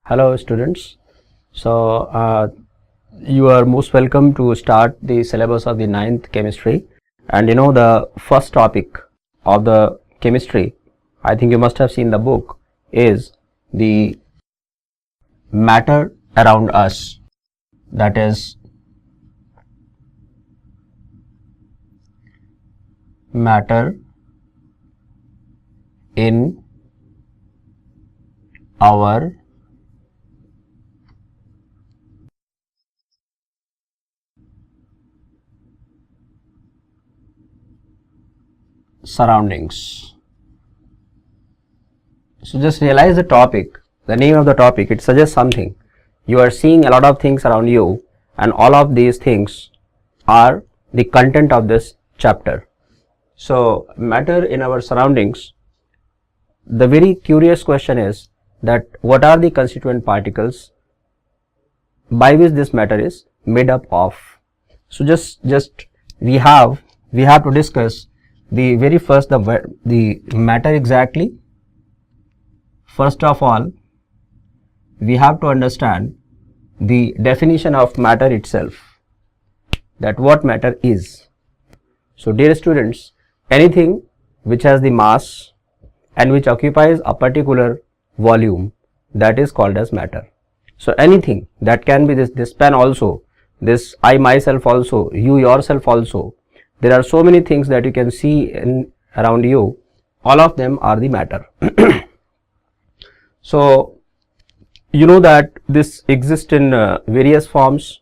Hello students. You are most welcome to start the syllabus of the 9th chemistry, and the first topic of the chemistry, I think you must have seen the book, is the matter around us, that is matter in our surroundings. So just realize the topic, the name of the topic, it suggests something. You are seeing a lot of things around you, and all of these things are the content of this chapter. So matter in our surroundings, the very curious question is that what are the constituent particles by which this matter is made up of. So just we have to discuss the very first the matter exactly. First of all, we have to understand the definition of matter itself, that what matter is. So dear students, anything which has the mass and which occupies a particular volume, that is called as matter. So anything that can be this pen also, this I myself also, you yourself also, there are so many things that you can see around you, all of them are the matter. So you know that this exists in various forms.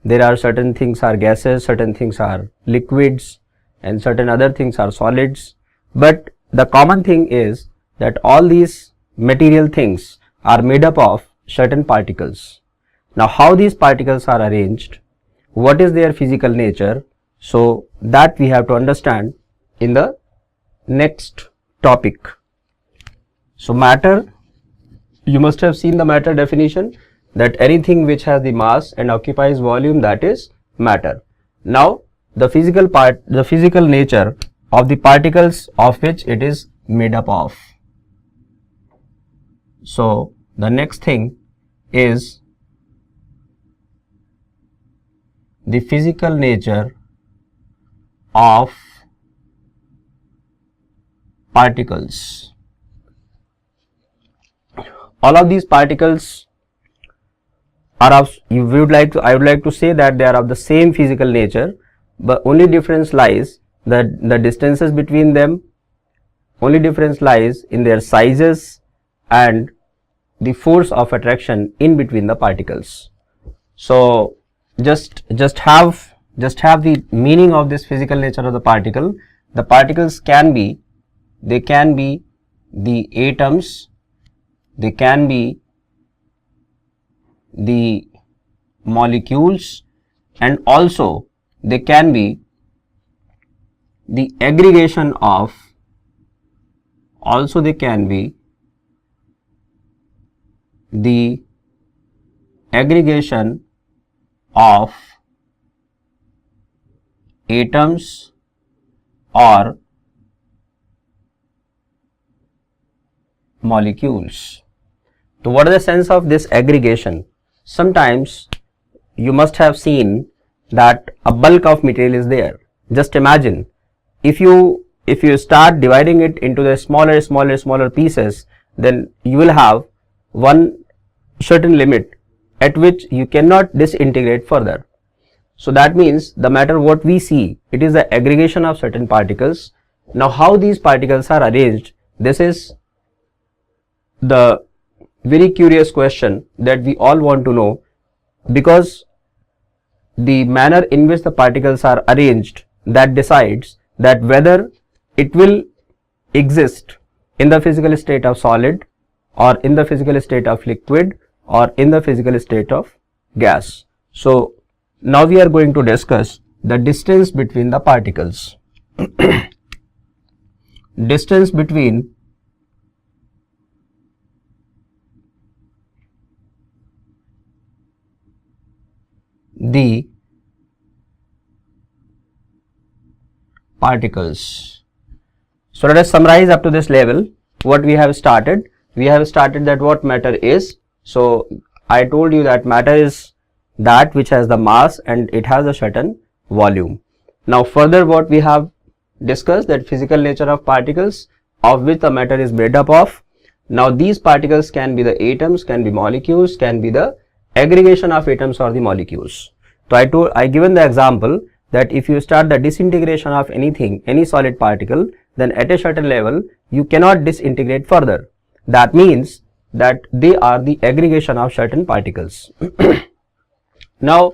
There are certain things are gases, certain things are liquids, and certain other things are solids. But the common thing is that all these material things are made up of certain particles. Now how these particles are arranged, what is their physical nature, so that we have to understand in the next topic. So matter, you must have seen the matter definition, that anything which has the mass and occupies volume, that is matter. Now the physical nature of the particles of which it is made up of. So the next thing is the physical nature of particles. All of these particles are of, I would like to say that they are of the same physical nature, but only difference lies that the distances between them, only difference lies in their sizes and the force of attraction in between the particles. So just have the meaning of this physical nature of the particle. The particles can be the atoms, they can be the molecules, and also they can be the aggregation of, atoms or molecules. So what is the sense of this aggregation? Sometimes you must have seen that a bulk of material is there. Just imagine if you start dividing it into the smaller pieces, then you will have one certain limit at which you cannot disintegrate further. So that means the matter what we see, it is the aggregation of certain particles. Now how these particles are arranged, this is the very curious question that we all want to know, because the manner in which the particles are arranged, that decides that whether it will exist in the physical state of solid, or in the physical state of liquid, or in the physical state of gas. So now we are going to discuss the distance between the particles. Distance between the particles. So let us summarize up to this level what we have started. We have started that what matter is, So I told you that matter is that which has the mass and it has a certain volume. Now further what we have discussed, that physical nature of particles of which the matter is made up of. Now these particles can be the atoms, can be molecules, can be the aggregation of atoms or the molecules. So I given the example that if you start the disintegration of anything, any solid particle, then at a certain level you cannot disintegrate further. That means that they are the aggregation of certain particles. Now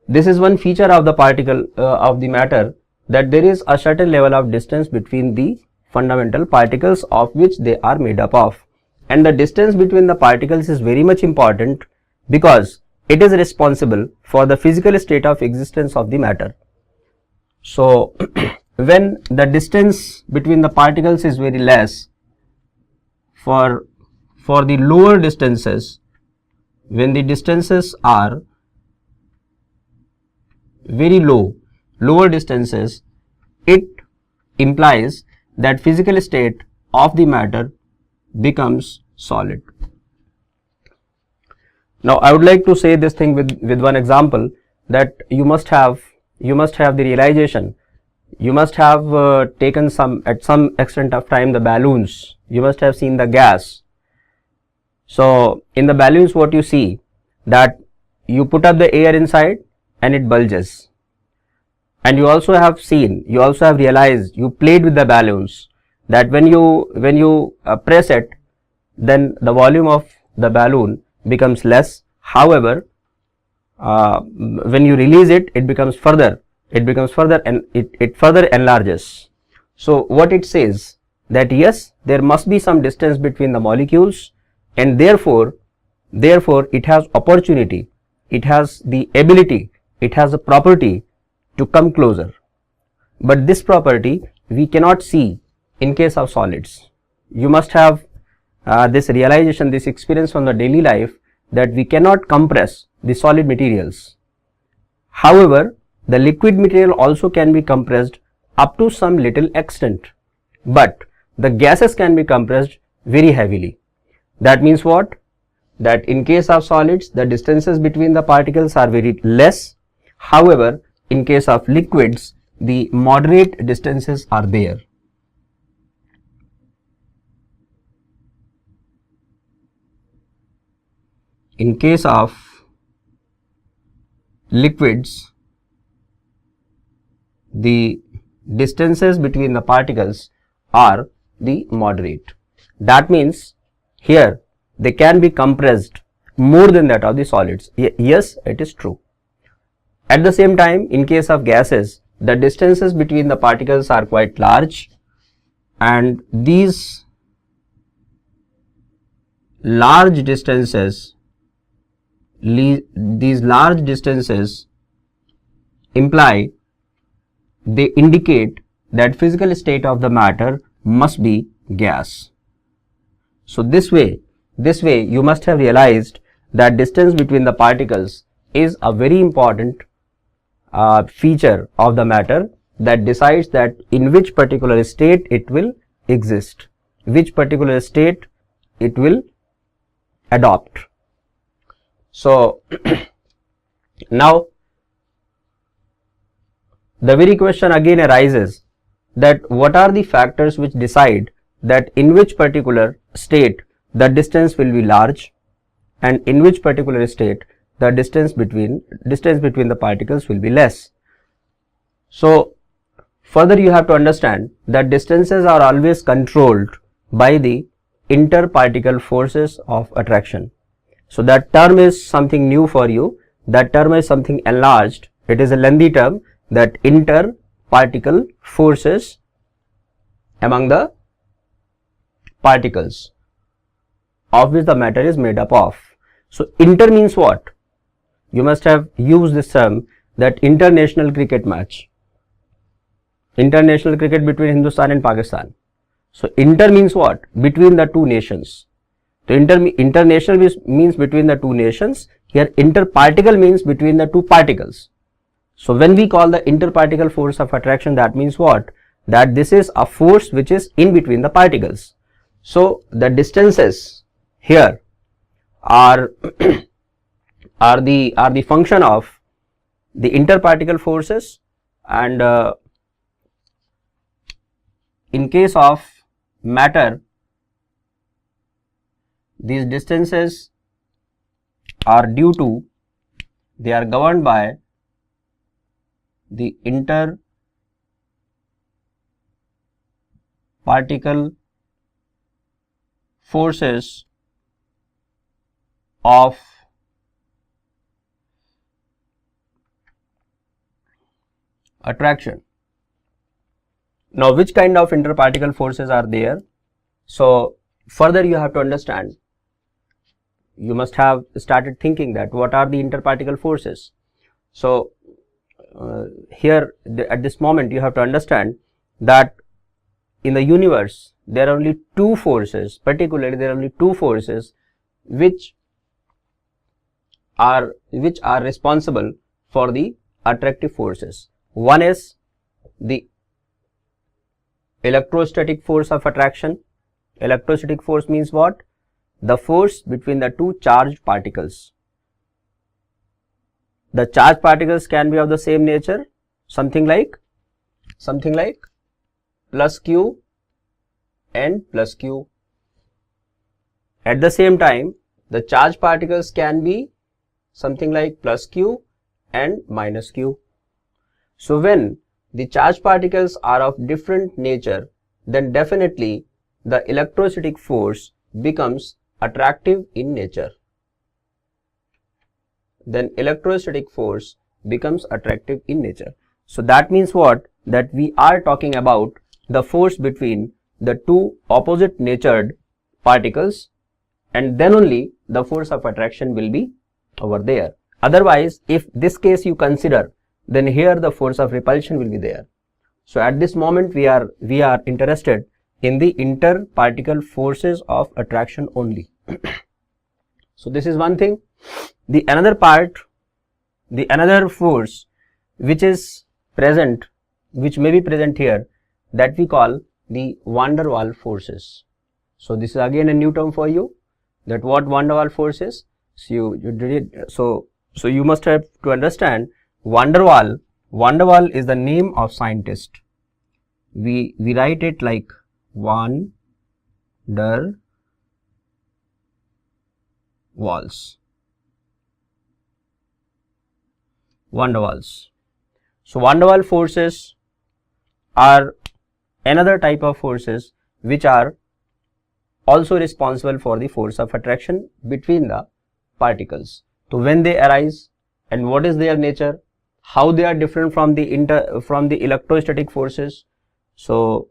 this is one feature of the particle of the matter, that there is a certain level of distance between the fundamental particles of which they are made up of, and the distance between the particles is very much important because it is responsible for the physical state of existence of the matter. So when the distance between the particles is very less, for the lower distances, when the distances are very lower distances, it implies that physical state of the matter becomes solid. Now I would like to say this thing with one example, that you must have the realization, you must have taken at some extent of time the balloons, you must have seen the gas. So in the balloons what you see, that you put up the air inside and it bulges, and you also have realized, you played with the balloons, that when you press it, then the volume of the balloon becomes less. However, when you release it, it becomes further and it further enlarges. So what it says, that yes, there must be some distance between the molecules, and therefore it has opportunity, it has the ability, it has a property to come closer. But this property we cannot see in case of solids. You must have this realization, this experience from the daily life, that we cannot compress the solid materials. However, the liquid material also can be compressed up to some little extent, but the gases can be compressed very heavily. That means what? That in case of solids, the distances between the particles are very less. However, in case of liquids, the moderate distances are there. In case of liquids, the distances between the particles are the moderate. That means here they can be compressed more than that of the solids. Yes, it is true. At the same time, in case of gases, the distances between the particles are quite large, and these large distances they indicate that physical state of the matter must be gas. So this way you must have realized that distance between the particles is a very important feature of the matter, that decides that in which particular state it will exist, which particular state it will adopt. So now the very question again arises, that what are the factors which decide that in which particular state the distance will be large, and in which particular state the distance between the particles will be less. So further you have to understand that distances are always controlled by the interparticle forces of attraction. So that term is something new for you, that term is something enlarged, it is a lengthy term, that interparticle forces among the particles of which the matter is made up of. So inter means what? You must have used this term, that international cricket match, international cricket between Hindustan and Pakistan. So inter means what? Between the two nations. So international means between the two nations. Here interparticle means between the two particles. So when we call the interparticle force of attraction, that means what? That this is a force which is in between the particles. So the distances here are are the function of the interparticle forces, and in case of matter, these distances are due to, they are governed by the interparticle forces of attraction. Now, which kind of interparticle forces are there? So, further you have to understand, you must have started thinking that what are the interparticle forces. So, here at this moment you have to understand that in the universe there are only two forces, particularly there are only two forces which are responsible for the attractive forces. One is the electrostatic force of attraction. Electrostatic force means what? The force between the two charged particles. The charged particles can be of the same nature, something like plus q and plus q. At the same time, the charged particles can be something like plus q and minus q. So, when the charged particles are of different nature, then definitely the electrostatic force becomes attractive in nature. Then electrostatic force becomes attractive in nature. So, that means what? That we are talking about the force between the two opposite natured particles, and then only the force of attraction will be over there. Otherwise, if this case you consider, then here the force of repulsion will be there. So, at this moment we are interested in the interparticle forces of attraction only. So, this is one thing. The another force which is present, which may be present here, that we call the van der Waals forces. So, this is again a new term for you, that what van der Waals force is. So, you did it. So you must have to understand van der Waals. Van der Waals is the name of scientist. We write it like van der Waals. Van der Waals. So, van der Waals forces are another type of forces which are also responsible for the force of attraction between the particles. So, when they arise and what is their nature, how they are different from the electrostatic forces. So,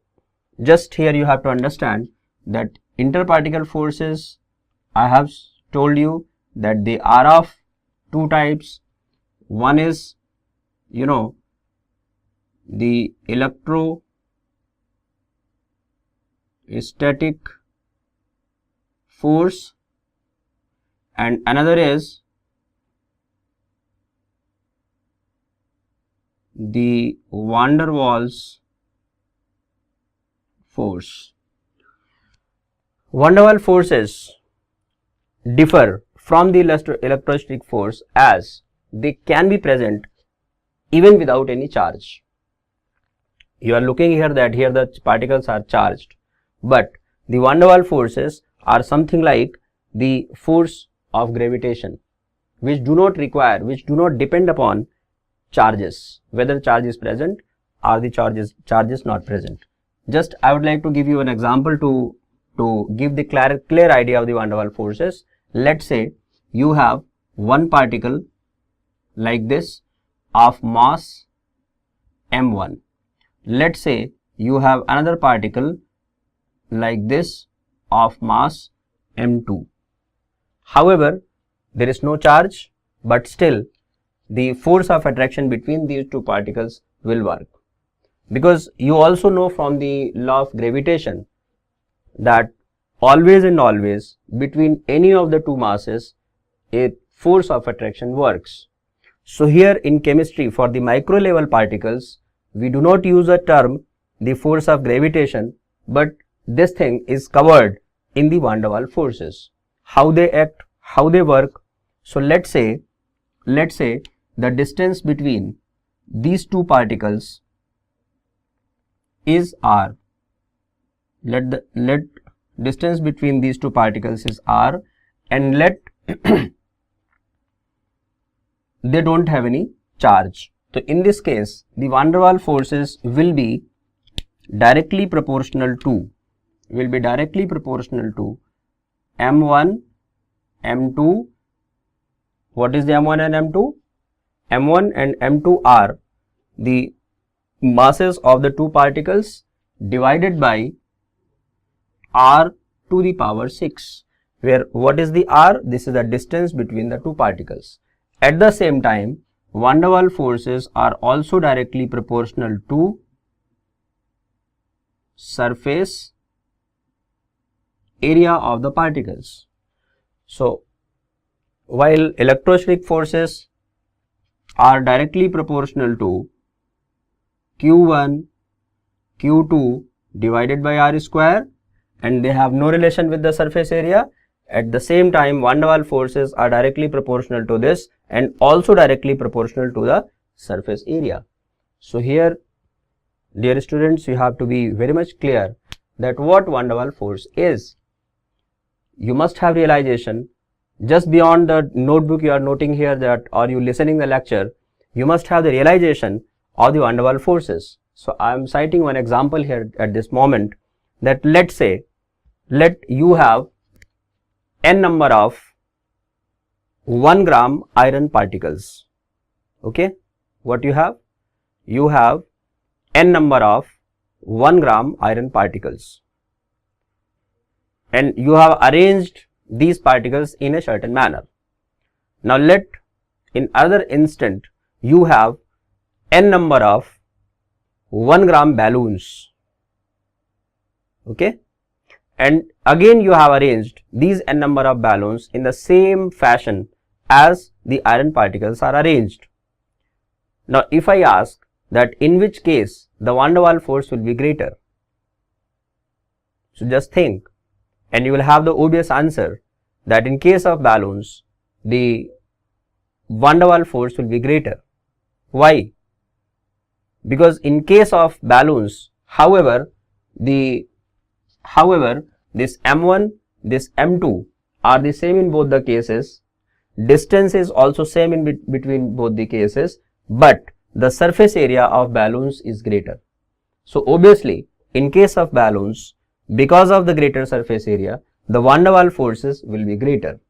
just here you have to understand that interparticle forces, I have told you that they are of two types. One is, the electrostatic force, and another is the van der Waals force. Van der Waals forces differ from the electrostatic force as they can be present even without any charge. You are looking here that here the particles are charged, but the van der Waals forces are something like the force of gravitation, which do not depend upon charges, whether charge is present or the charge is not present. Just I would like to give you an example to give the clear idea of the van der Waals forces. Let's say you have one particle like this of mass m1. Let's say you have another particle like this of mass m2. However, there is no charge, but still the force of attraction between these two particles will work, because you also know from the law of gravitation that always and always between any of the two masses a force of attraction works. So, here in chemistry for the micro level particles we do not use a term the force of gravitation, but this thing is covered in the van der Waals forces. How they act, how they work. So let's say the distance between these two particles is r. Let distance between these two particles is r, and let they don't have any charge. So in this case, the van der Waals forces will be directly proportional to m1, m2. What is the m1 and m2? m1 and m2 are the masses of the two particles divided by r to the power 6, where what is the r? This is the distance between the two particles. At the same time, van der Waals forces are also directly proportional to surface area of the particles. So while electrostatic forces are directly proportional to Q1, Q2 divided by r square, and they have no relation with the surface area, at the same time van der Waals forces are directly proportional to this and also directly proportional to the surface area. So here, dear students, you have to be very much clear that what van der Waals force is. You must have realization just beyond the notebook you are noting here, that or you listening the lecture, you must have the realization of the van der Waals forces. So I am citing one example here at this moment, that let you have n number of 1 gram iron particles. Okay, what you have? You have n number of 1 gram iron particles, and you have arranged these particles in a certain manner. Now let in other instant you have n number of 1 gram balloons. Okay, and again you have arranged these n number of balloons in the same fashion as the iron particles are arranged. Now if I ask that in which case the van der Waals force will be greater, so just think and you will have the obvious answer that in case of balloons the van der Waals force will be greater. Why? Because in case of balloons, however this m1, this m2 are the same in both the cases, distance is also same in between both the cases, but the surface area of balloons is greater. So obviously in case of balloons, because of the greater surface area, the van der Waals forces will be greater.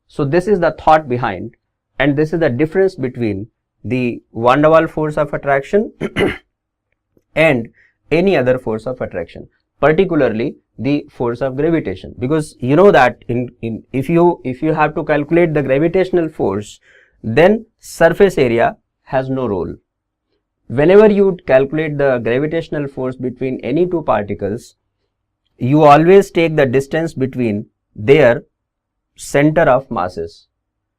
So this is the thought behind, and this is the difference between the van der Waals force of attraction and any other force of attraction, particularly the force of gravitation. Because you know that if you have to calculate the gravitational force, then surface area has no role. Whenever you calculate the gravitational force between any two particles, you always take the distance between their center of masses.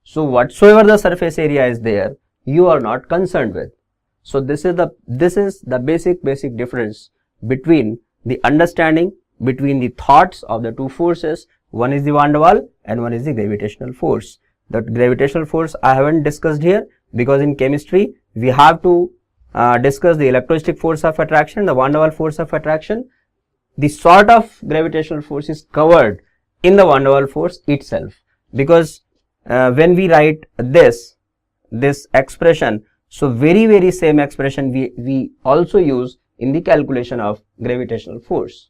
So whatsoever the surface area is there, you are not concerned with. So this is the basic difference between the understanding between the thoughts of the two forces. One is the van der Waals and one is the gravitational force. The gravitational force I haven't discussed here, because in chemistry we have to discuss the electrostatic force of attraction, the van der Waals force of attraction. The sort of gravitational force is covered in the van der Waals force itself, because when we write this expression, so very same expression we also use in the calculation of gravitational force.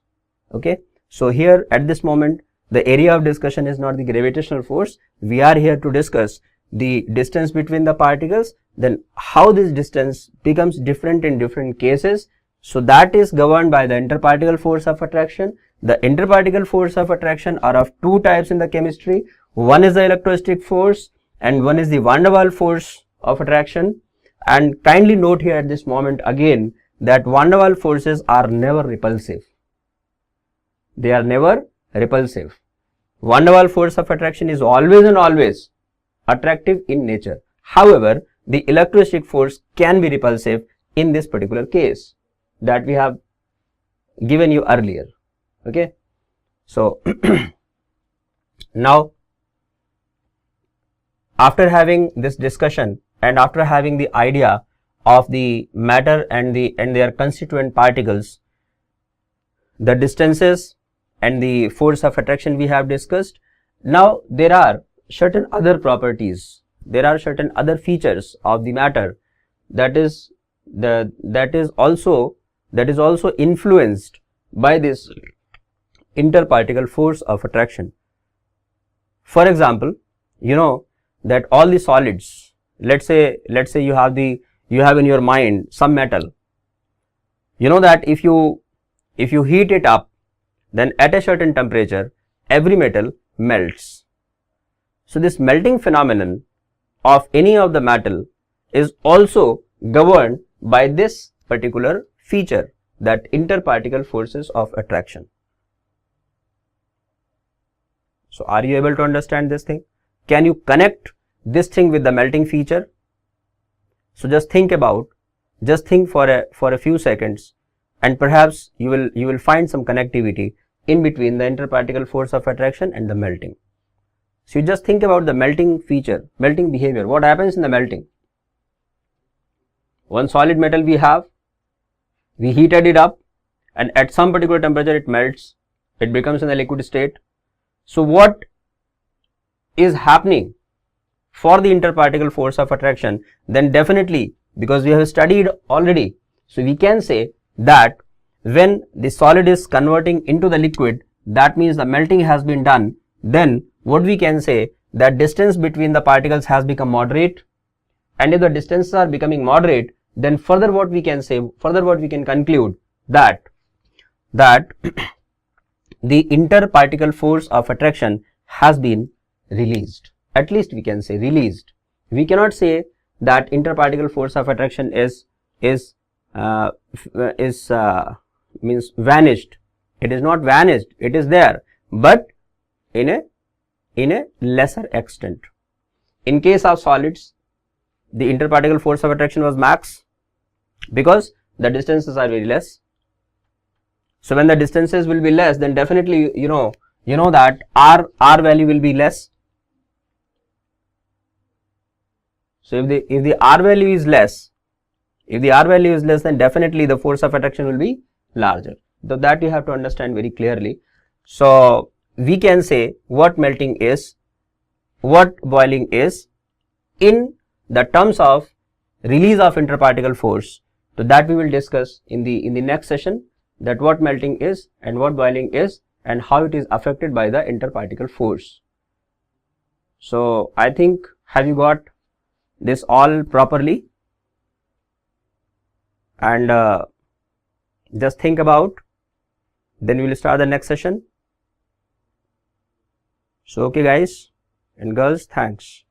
Okay, so here at this moment the area of discussion is not the gravitational force. We are here to discuss the distance between the particles, then how this distance becomes different in different cases. So that is governed by the interparticle force of attraction. The interparticle force of attraction are of two types in the chemistry. One is the electrostatic force and one is the van der Waals force of attraction. And kindly note here at this moment again that van der Waals forces are never repulsive. They are never repulsive. Van der Waals force of attraction is always and always attractive in nature. However, the electrostatic force can be repulsive in this particular case that we have given you earlier. Okay, so now after having this discussion and after having the idea of the matter and their constituent particles, the distances and the force of attraction we have discussed. Now there are certain other properties, there are certain other features of the matter that is also influenced by this interparticle force of attraction. For example, you know that all the solids, let's say you have in your mind some metal. You know that if you heat it up, then at a certain temperature every metal melts. So this melting phenomenon of any of the metal is also governed by this particular feature, that interparticle forces of attraction. So are you able to understand this thing? Can you connect this thing with the melting feature? So just think for a few seconds, and perhaps you will find some connectivity in between the interparticle force of attraction and the melting. So you just think about the melting feature, melting behavior. What happens in the melting? One solid metal we heated it up, and at some particular temperature it melts, it becomes in a liquid state. So what is happening for the interparticle force of attraction? Then definitely, because we have studied already, so we can say that when the solid is converting into the liquid, that means the melting has been done. Then what we can say, that distance between the particles has become moderate, and if the distances are becoming moderate, then further what we can conclude that the interparticle force of attraction has been released. At least we can say released. We cannot say that interparticle force of attraction means vanished. It is not vanished. It is there, but in a lesser extent. In case of solids, the interparticle force of attraction was max because the distances are very less. So when the distances will be less, then definitely you know that r value will be less. So if the r value is less, then definitely the force of attraction will be larger. So that you have to understand very clearly. So we can say what melting is, what boiling is, in the terms of release of interparticle force. So that we will discuss in the next session, that what melting is and what boiling is and how it is affected by the interparticle force. So I think, have you got this all properly? And just think about, then we will start the next session. So okay guys and girls, thanks.